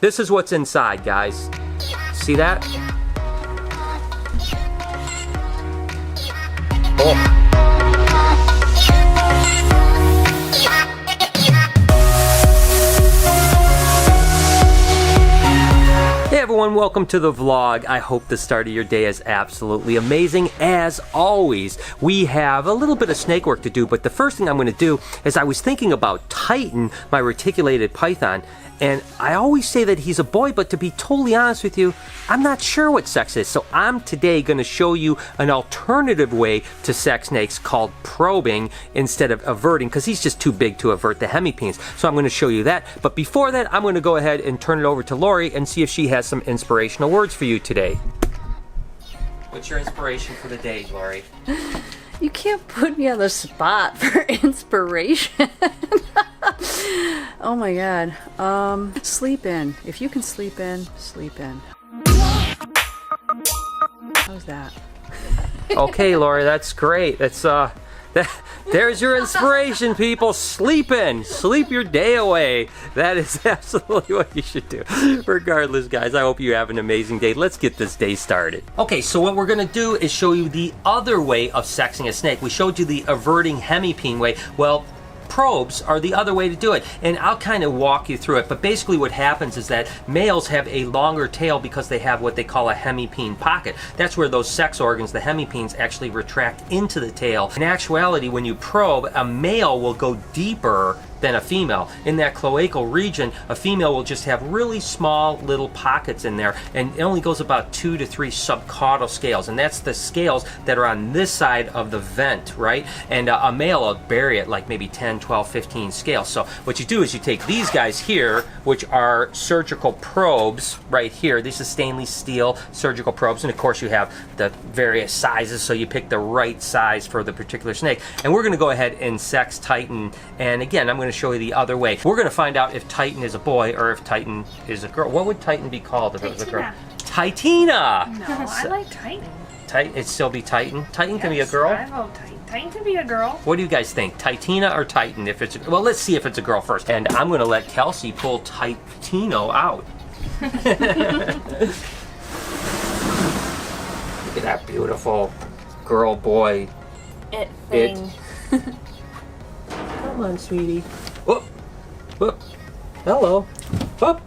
This is what's inside, guys. See that? Oh. Hey everyone, welcome to the vlog. I hope the start of your day is absolutely amazing. As always, we have a little bit of snake work to do, but the first thing I'm going to do is I was thinking about Titan, my reticulated python, and I always say that he's a boy, but to be totally honest with you, I'm not sure what sex is. So I'm today going to show you an alternative way to sex snakes called probing instead of averting, because he's just too big to avert the hemipenes. So I'm going to show you that. But before that, I'm going to go ahead and turn it over to Lori and see if she has some inspirational words for you today. What's your inspiration for the day, Lori? You can't put me on the spot for inspiration. Oh my god. Sleep in. If you can sleep in, sleep in. How's that? Okay, Lori, that's great. That's there's your inspiration, people. Sleep in. Sleep your day away. That is absolutely what you should do. Regardless, guys, I hope you have an amazing day. Let's get this day started. Okay, so what we're going to do is show you the other way of sexing a snake. We showed you the averting hemipene way. Well, probes are the other way to do it, and I'll kind of walk you through it. But basically what happens is that males have a longer tail because they have what they call a hemipene pocket. That's where those sex organs, the hemipenes, actually retract into the tail. In actuality, when you probe, a male will go deeper than a female. In that cloacal region, a female will just have really small little pockets in there, and it only goes about 2 to 3 subcaudal scales, and that's the scales that are on this side of the vent, right? And a male will bury it like maybe 10, 12, 15 scales. So what you do is you take these guys here, which are surgical probes right here. These are stainless steel surgical probes, and of course you have the various sizes, so you pick the right size for the particular snake. And we're going to go ahead and sex Titan, and again, I'm going to show you the other way. We're going to find out if Titan is a boy or if Titan is a girl. What would Titan be called if it was a girl? Titina! No, I like Titan. It'd still be Titan? Titan can be a girl? I vote Titan. Titan can be a girl. What do you guys think? Titina or Titan? If it's well, let's see if it's a girl first. And I'm going to let Kelsey pull Titino out. Look at that beautiful girl boy. It thing. Come on, sweetie. Whoop. Whoop. Hello. Whoop.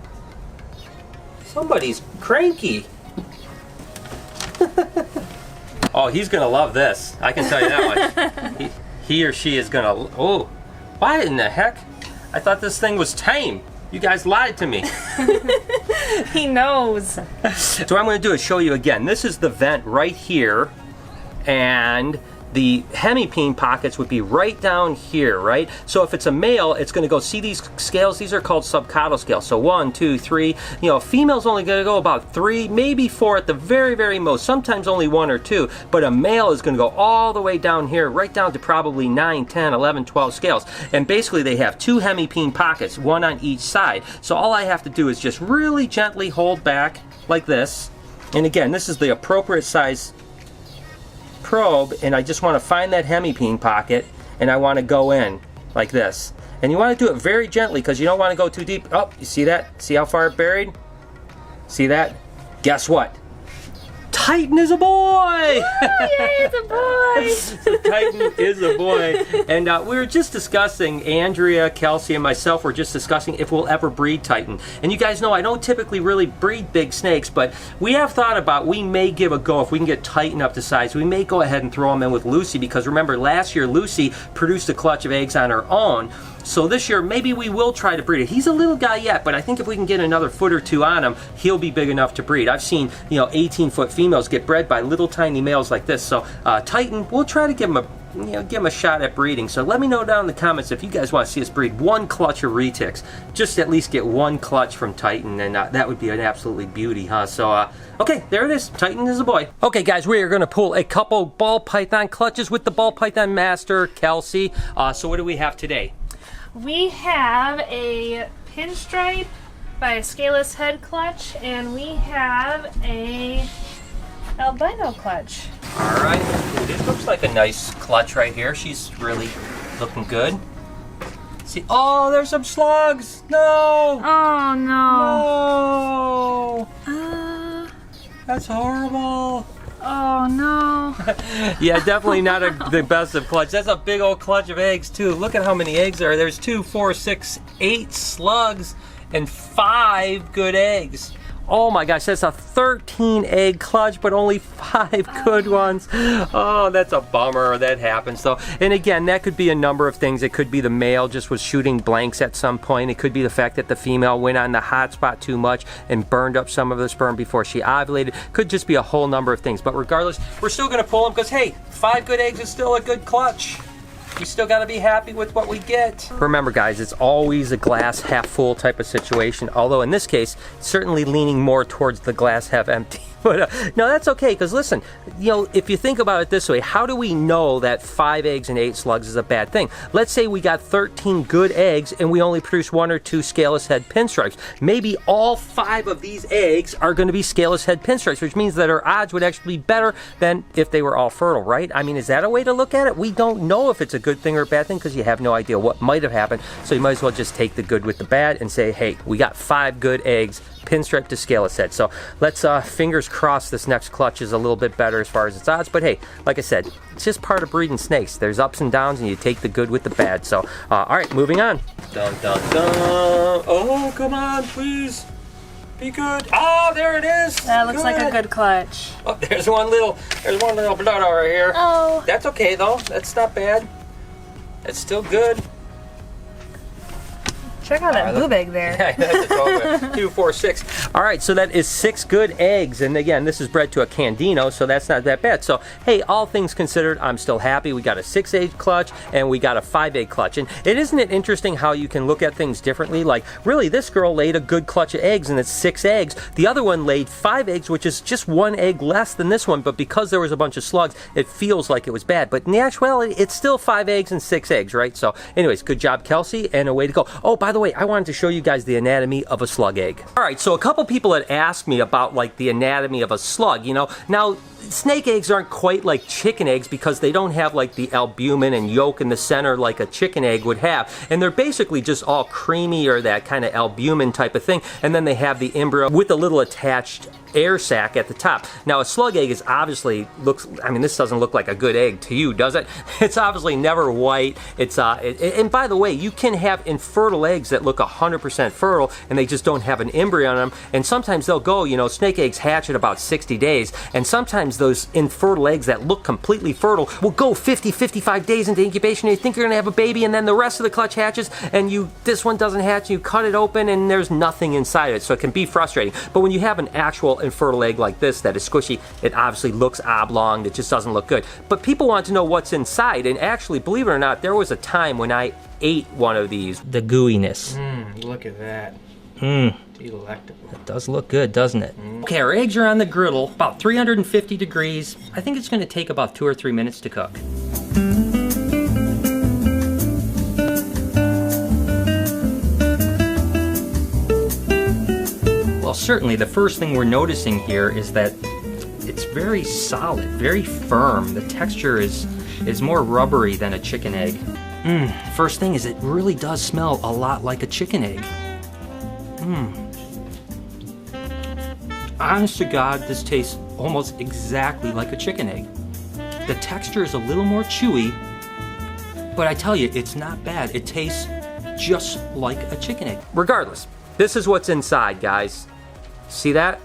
Somebody's cranky. Oh, he's gonna love this. I can tell you that much. He or she is gonna. Oh, why in the heck? I thought this thing was tame. You guys lied to me. He knows. So what I'm going to do is show you again. This is the vent right here, and the hemipene pockets would be right down here, right? So if it's a male, it's going to go, see these scales? These are called subcaudal scales. So 1, 2, 3. You know, a female's only going to go about 3, maybe 4 at the very, very most. Sometimes only 1 or 2. But a male is going to go all the way down here, right down to probably 9, 10, 11, 12 scales. And basically they have 2 hemipene pockets, 1 on each side. So all I have to do is just really gently hold back like this. And again, this is the appropriate size probe, and I just want to find that hemipene pocket, and I want to go in like this. And you want to do it very gently because you don't want to go too deep. Oh, you see that? See how far it buried? See that? Guess what? Titan is a boy! Yay, it's a boy! So Titan is a boy. And we were just discussing, Andrea, Kelsey, and myself were just discussing if we'll ever breed Titan. And you guys know I don't typically really breed big snakes, but we have thought about we may give a go. If we can get Titan up to size, we may go ahead and throw him in with Lucy, because remember last year Lucy produced a clutch of eggs on her own. So this year, maybe we will try to breed it. He's a little guy yet, but I think if we can get another foot or 2 on him, he'll be big enough to breed. I've seen, 18-foot females get bred by little tiny males like this. So Titan, we'll try to give him a shot at breeding. So let me know down in the comments if you guys want to see us breed 1 clutch of retics. Just at least get 1 clutch from Titan, and that would be an absolutely beauty, huh? So, okay, there it is. Titan is a boy. Okay, guys, we are going to pull a couple ball python clutches with the ball python master, Kelsey. So what do we have today? We have a pinstripe by a scaleless head clutch, and we have a albino clutch. All right, this looks like a nice clutch right here. She's really looking good. See, oh, there's some slugs. No. Oh no. That's horrible. Oh no. Yeah, definitely not the best of clutch. That's a big old clutch of eggs too. Look at how many eggs there are. There's 2, 4, 6, 8 slugs and 5 good eggs. Oh my gosh, that's a 13 egg clutch, but only 5 good ones. Oh, that's a bummer. That happens though. And again, that could be a number of things. It could be the male just was shooting blanks at some point. It could be the fact that the female went on the hot spot too much and burned up some of the sperm before she ovulated. Could just be a whole number of things. But regardless, we're still gonna pull them because hey, 5 good eggs is still a good clutch. You still got to be happy with what we get. Remember guys, it's always a glass half full type of situation, although in this case, certainly leaning more towards the glass half empty. But no, that's okay, because listen, you know, if you think about it this way, how do we know that 5 eggs and 8 slugs is a bad thing? Let's say we got 13 good eggs and we only produce 1 or 2 scaleless head pinstripes. Maybe all 5 of these eggs are going to be scaleless head pinstripes, which means that our odds would actually be better than if they were all fertile, right? I mean, is that a way to look at it? We don't know if it's a good thing or a bad thing because you have no idea what might have happened. So you might as well just take the good with the bad and say, hey, we got 5 good eggs, pinstripe to scaleless head. So let's fingers crossed this next clutch is a little bit better as far as its odds. But hey, like I said, it's just part of breeding snakes. There's ups and downs and you take the good with the bad. So all right, moving on. Dun dun dun. Oh, come on, please. Be good. Oh, there it is. That looks like a good clutch. Oh, there's one little blood over here. Oh. That's okay though. That's not bad. That's still good. Check out that boob egg there. Yeah, that's a total 2, 4, 6. All right, so that is 6 good eggs. And again, this is bred to a Candino, so that's not that bad. So, hey, all things considered, I'm still happy. We got a 6 egg clutch and we got a 5 egg clutch. And isn't it interesting how you can look at things differently? Like, really, this girl laid a good clutch of eggs and it's 6 eggs. The other one laid 5 eggs, which is just 1 egg less than this one. But because there was a bunch of slugs, it feels like it was bad. But in the actuality, it's still 5 eggs and 6 eggs, right? So, anyways, good job, Kelsey, and a way to go. Oh, by the way, I wanted to show you guys the anatomy of a slug egg. All right, so a couple people had asked me about like the anatomy of a slug, you know. Now, snake eggs aren't quite like chicken eggs because they don't have like the albumin and yolk in the center like a chicken egg would have. And they're basically just all creamy or that kind of albumin type of thing. And then they have the embryo with a little attached air sac at the top. Now a slug egg is obviously I mean, this doesn't look like a good egg to you, does it? It's obviously never white. It's and by the way, you can have infertile eggs that look 100% fertile and they just don't have an embryo on them. And sometimes they'll go, you know, snake eggs hatch at about 60 days. And sometimes those infertile eggs that look completely fertile will go 50, 55 days into incubation and you think you're gonna have a baby and then the rest of the clutch hatches and this one doesn't hatch and you cut it open and there's nothing inside of it. So it can be frustrating. But when you have an actual infertile egg like this that is squishy, it obviously looks oblong. It just doesn't look good. But people want to know what's inside, and actually, believe it or not, there was a time when I ate one of these. The gooiness. Look at that. Delectable. It does look good, doesn't it? Okay, our eggs are on the griddle, about 350 degrees. I think it's going to take about 2 or 3 minutes to cook. Well, certainly the first thing we're noticing here is that it's very solid, very firm. The texture is more rubbery than a chicken egg. First thing is it really does smell a lot like a chicken egg. Honest to God, this tastes almost exactly like a chicken egg. The texture is a little more chewy, but I tell you, it's not bad. It tastes just like a chicken egg. Regardless, this is what's inside, guys. See that?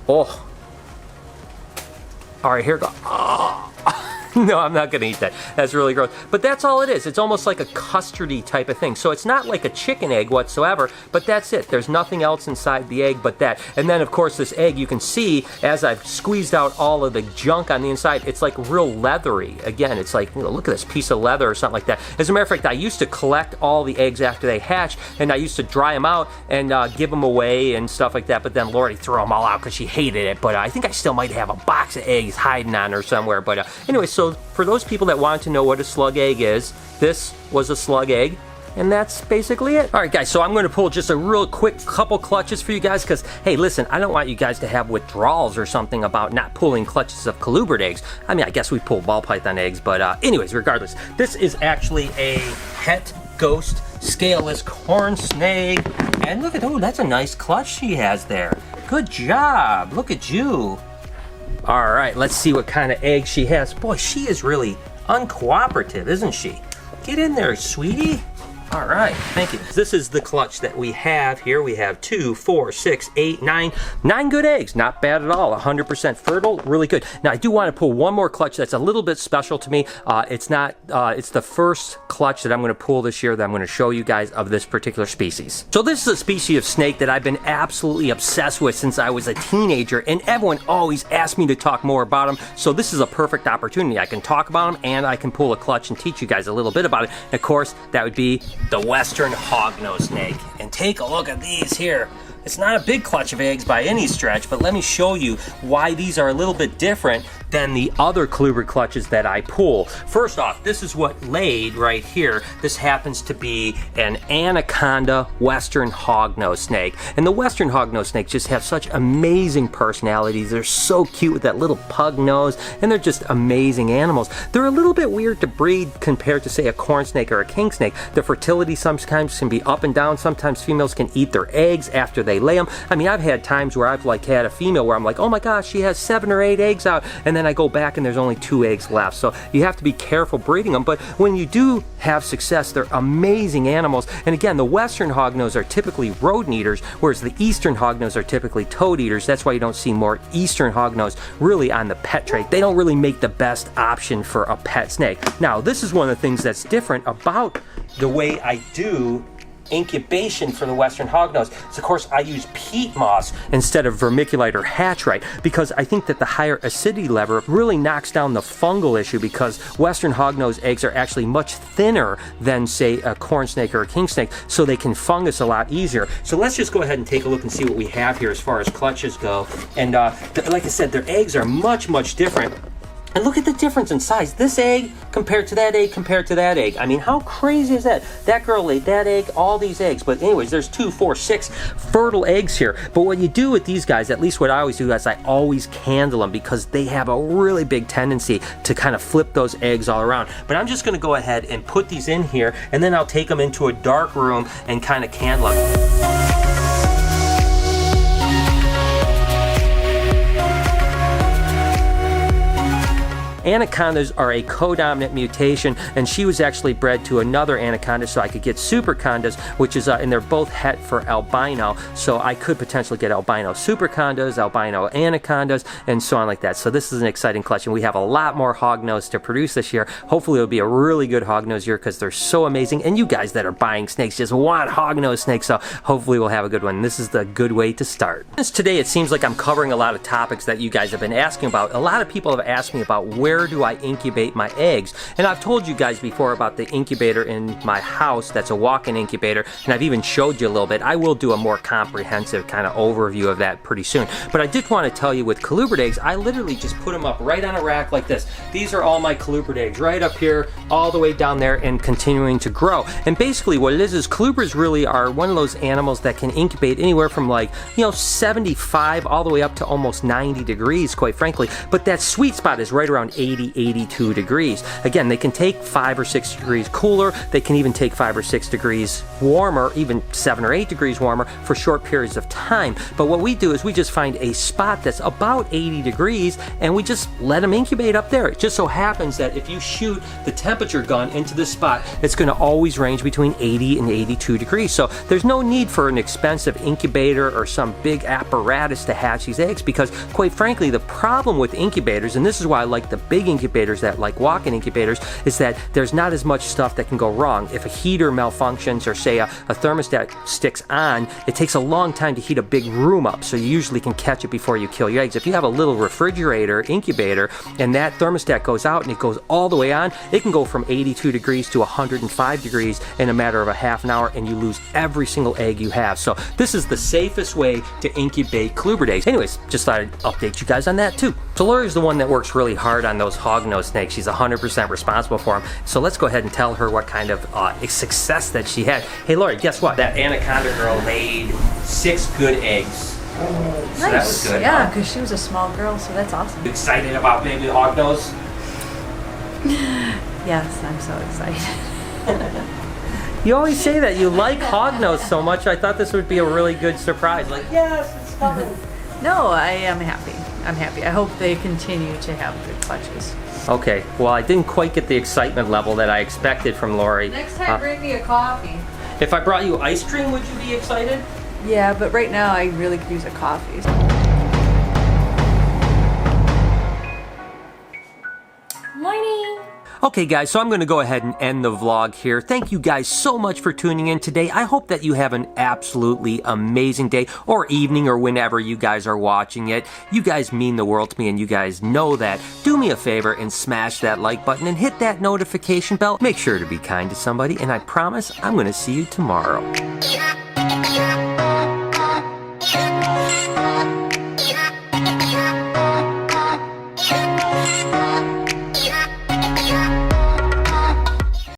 Oh. All right, here we go. Oh. No, I'm not gonna eat that. That's really gross. But that's all it is. It's almost like a custardy type of thing. So it's not like a chicken egg whatsoever, but that's it. There's nothing else inside the egg but that. And then of course this egg, you can see as I've squeezed out all of the junk on the inside, it's like real leathery. Again, it's like, you know, look at this piece of leather or something like that. As a matter of fact, I used to collect all the eggs after they hatch, and I used to dry them out and give them away and stuff like that. But then Lori threw them all out because she hated it. But I think I still might have a box of eggs hiding on her somewhere. But anyway, so for those people that want to know what a slug egg is, this was a slug egg, and that's basically it. All right, guys, so I'm going to pull just a real quick couple clutches for you guys because, hey, listen, I don't want you guys to have withdrawals or something about not pulling clutches of colubrid eggs. I mean, I guess we pull ball python eggs, but anyways, regardless, this is actually a het ghost scaleless corn snake. And look at, oh, that's a nice clutch she has there. Good job. Look at you. All right, let's see what kind of egg she has. Boy, she is really uncooperative, isn't she? Get in there, sweetie. All right, thank you. This is the clutch that we have here. We have 2, 4, 6, 8, 9. 9 good eggs, not bad at all. 100% fertile, really good. Now I do want to pull one more clutch that's a little bit special to me. It's the first clutch that I'm going to pull this year that I'm going to show you guys of this particular species. So this is a species of snake that I've been absolutely obsessed with since I was a teenager, and everyone always asked me to talk more about them. So this is a perfect opportunity. I can talk about them and I can pull a clutch and teach you guys a little bit about it. And of course, that would be the western hognose snake. And take a look at these here. It's not a big clutch of eggs by any stretch, but let me show you why these are a little bit different than the other colubrid clutches that I pull. First off, this is what laid right here. This happens to be an anaconda western hognose snake. And the western hognose snakes just have such amazing personalities. They're so cute with that little pug nose, and they're just amazing animals. They're a little bit weird to breed compared to, say, a corn snake or a king snake. The fertility sometimes can be up and down. Sometimes females can eat their eggs after they lay them. I mean, I've had times where I've had a female where I'm like, oh my gosh, she has 7 or 8 eggs out, and then I go back and there's only 2 eggs left. So you have to be careful breeding them, but when you do have success, they're amazing animals. And again, the western hognose are typically rodent eaters, whereas the eastern hognose are typically toad eaters. That's why you don't see more eastern hognose really on the pet tray. They don't really make the best option for a pet snake. Now, this is one of the things that's different about the way I do incubation for the western hognose. So of course I use peat moss instead of vermiculite or hatchite, because I think that the higher acidity level really knocks down the fungal issue, because western hognose eggs are actually much thinner than, say, a corn snake or a king snake, so they can fungus a lot easier. So let's just go ahead and take a look and see what we have here as far as clutches go. And like I said, their eggs are much different. And look at the difference in size. This egg compared to that egg compared to that egg. I mean, how crazy is that? That girl laid that egg, all these eggs. But anyways, there's 2, 4, 6 fertile eggs here. But what you do with these guys, at least what I always do, is I always candle them, because they have a really big tendency to kind of flip those eggs all around. But I'm just going to go ahead and put these in here, and then I'll take them into a dark room and kind of candle them. Anacondas are a codominant mutation, and she was actually bred to another anaconda, so I could get supercondas, which is, and they're both het for albino, so I could potentially get albino supercondas, albino anacondas, and so on like that. So this is an exciting clutch, and we have a lot more hognose to produce this year. Hopefully it'll be a really good hognose year, because they're so amazing, and you guys that are buying snakes just want hognose snakes, so hopefully we'll have a good one. This is the good way to start. Today it seems like I'm covering a lot of topics that you guys have been asking about. A lot of people have asked me about where do I incubate my eggs, and I've told you guys before about the incubator in my house. That's a walk-in incubator, and I've even showed you a little bit. I will do a more comprehensive kind of overview of that pretty soon, but I did want to tell you with colubrid eggs, I literally just put them up right on a rack like this. These are all my colubrid eggs right up here, all the way down there, and continuing to grow. And basically what it is colubrids really are one of those animals that can incubate anywhere from, like, 75 all the way up to almost 90 degrees, quite frankly, but that sweet spot is right around 82 degrees. Again, they can take 5 or 6 degrees cooler. They can even take 5 or 6 degrees warmer, even 7 or 8 degrees warmer for short periods of time. But what we do is we just find a spot that's about 80 degrees, and we just let them incubate up there. It just so happens that if you shoot the temperature gun into this spot, it's going to always range between 80 and 82 degrees. So there's no need for an expensive incubator or some big apparatus to hatch these eggs, because quite frankly, the problem with incubators, and this is why I like the big incubators that like walk-in incubators, is that there's not as much stuff that can go wrong. If a heater malfunctions, or say a thermostat sticks on, it takes a long time to heat a big room up, so you usually can catch it before you kill your eggs. If you have a little refrigerator incubator and that thermostat goes out and it goes all the way on, it can go from 82 degrees to 105 degrees in a matter of a half an hour, and you lose every single egg you have. So this is the safest way to incubate colubrid eggs. Anyways, just thought I'd update you guys on that too. So Lori's the one that works really hard on those hognose snakes. She's 100% responsible for them. So let's go ahead and tell her what kind of success that she had. Hey Lori, guess what? That anaconda girl laid 6 good eggs. So Nice. that was good. Yeah, because she was a small girl, so that's awesome. Excited about baby hognose? Yes, I'm so excited. You always say that you like hognose so much. I thought this would be a really good surprise. Like, yes, it's coming. No, I am happy. I'm happy. I hope they continue to have good clutches. Okay, well, I didn't quite get the excitement level that I expected from Lori. Next time, bring me a coffee. If I brought you ice cream, would you be excited? Yeah, but right now I really could use a coffee. Morning! Okay guys, so I'm going to go ahead and end the vlog here. Thank you guys so much for tuning in today. I hope that you have an absolutely amazing day or evening or whenever you guys are watching it. You guys mean the world to me and you guys know that. Do me a favor and smash that like button and hit that notification bell. Make sure to be kind to somebody and I promise I'm going to see you tomorrow.